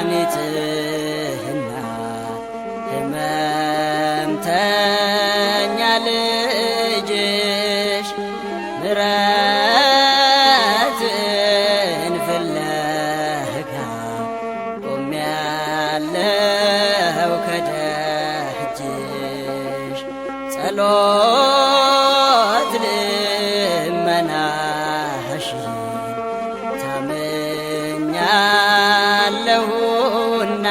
የመድኃኒትህና ሕመምተኛ ልጅሽ ምሕረትን ፍለጋ ቆሜያለሁ ከደጅሽ ጸሎት ልመናሽን ታምኛለሁና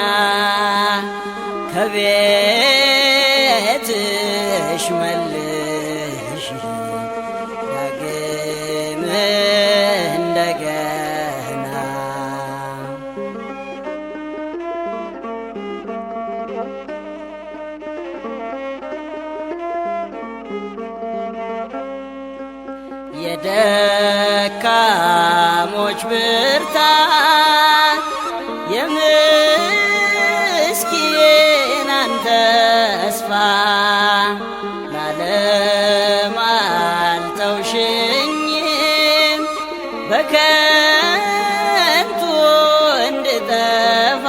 ከቤትሽ መልሽ ዳግም እንደገና የደካሞች ብርታት የምስኪናን ተስፋ ለዓለም አልተውሽኝም በከንቱ እንድጠፋ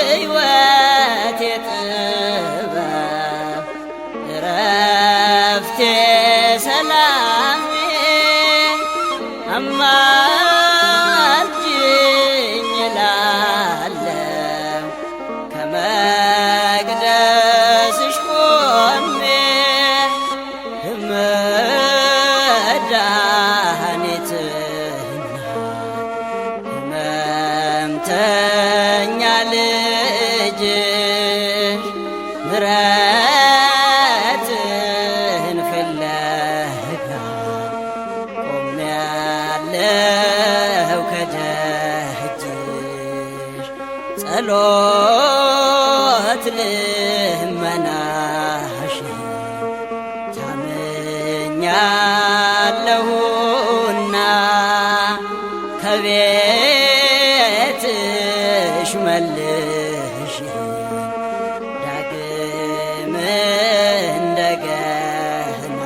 የሕይወቴ ጥበብ እረፍቴ ሰላሜ አማልጅኝ እላለሁ ከመቅደስሽ ቆሜ መድኃኒትና ሕመምተኛ ልጅሽ ምሕረትን ፍለጋ ቆሜያለሁ ከደጅሽ ጸሎት ልመናሽን ታምኛለሁና ከቤትሽ መልሽ ዳግም እንደገና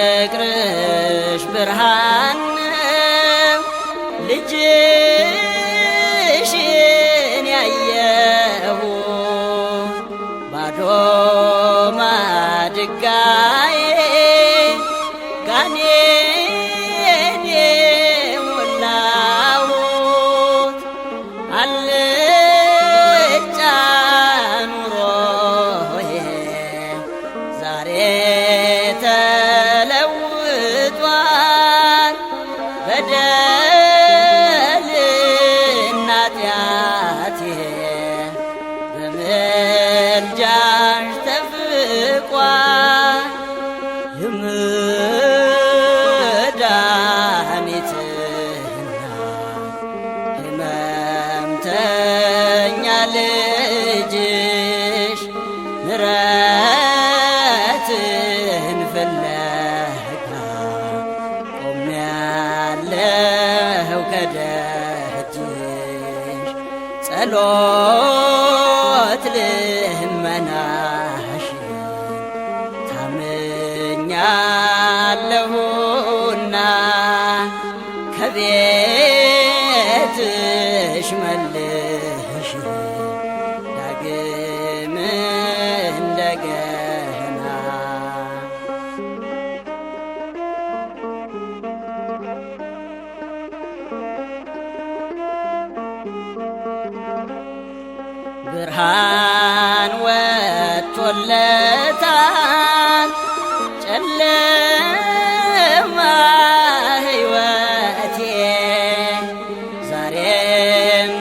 በፍቅርሽ ብርሃን ነው ልጅሽን ያየሁ ባዶ ማድጋዬ ጋኔን የሞላሁት አልጫ ኑሮዬ ዛሬ ተለውጧል በደልና ኃጢአቴ በምልጃሽ ተፍቋል የመድኃኒትና ሕመምተኛ ልጅሽ ምሕረትን ፍለጋ ቆሜያለሁ ከደጅሽ ጸሎት ልመናሽን ታምኛለሁና ከቤትሽ መልሽ ዳግም እንደገና ብርሃን ወጥቶለታል ጨለማ ሕይወቴ ዛሬም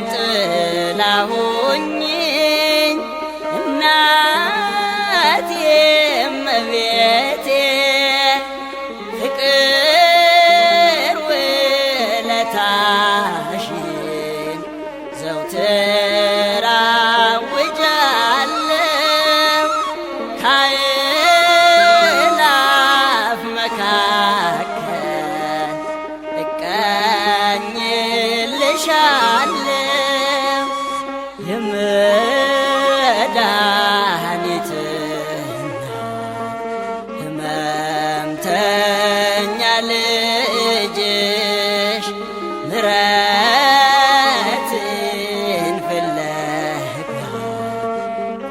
እልሻለሁ የመድኃኒት ሕመምተኛ ልጅሽ ምሕረትን ፍለጋ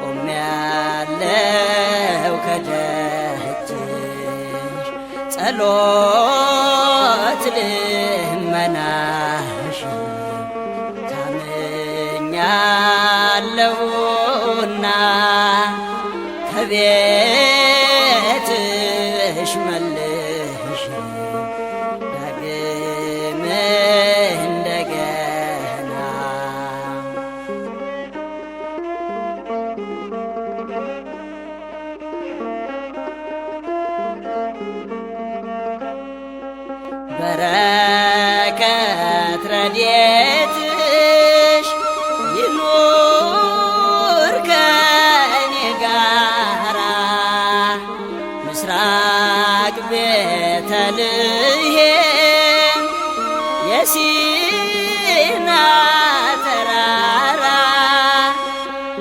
ቆሜያለሁ ከደጅሽ ጸሎት ልመናሽ ታምኛለሁና ከቤትሽ መልሽ ዳግም እንደገና በረከት ረድኤትሽ ይኑር ከኔ ጋራ ምስራቅ ቤተልሔም የሲና ተራራ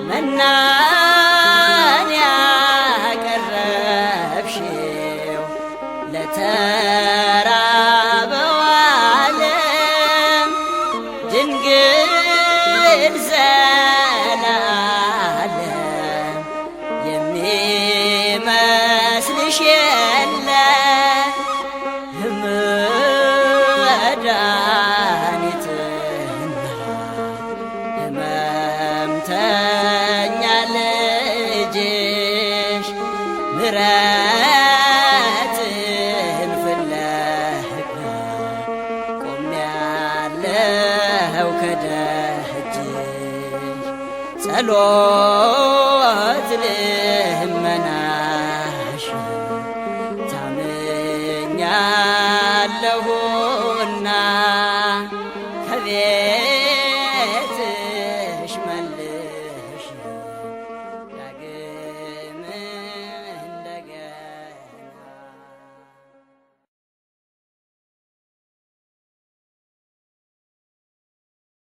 መናን ያቀረብሽው ለተራበው ዓለም ድንግል ዘላለም የሚመስልሽ የለ መድኃኒትና ሕመምተኛ ልጅሽ ምሕረትን ፍለጋ ቆሜያለሁ ከደጅሽ ጸሎት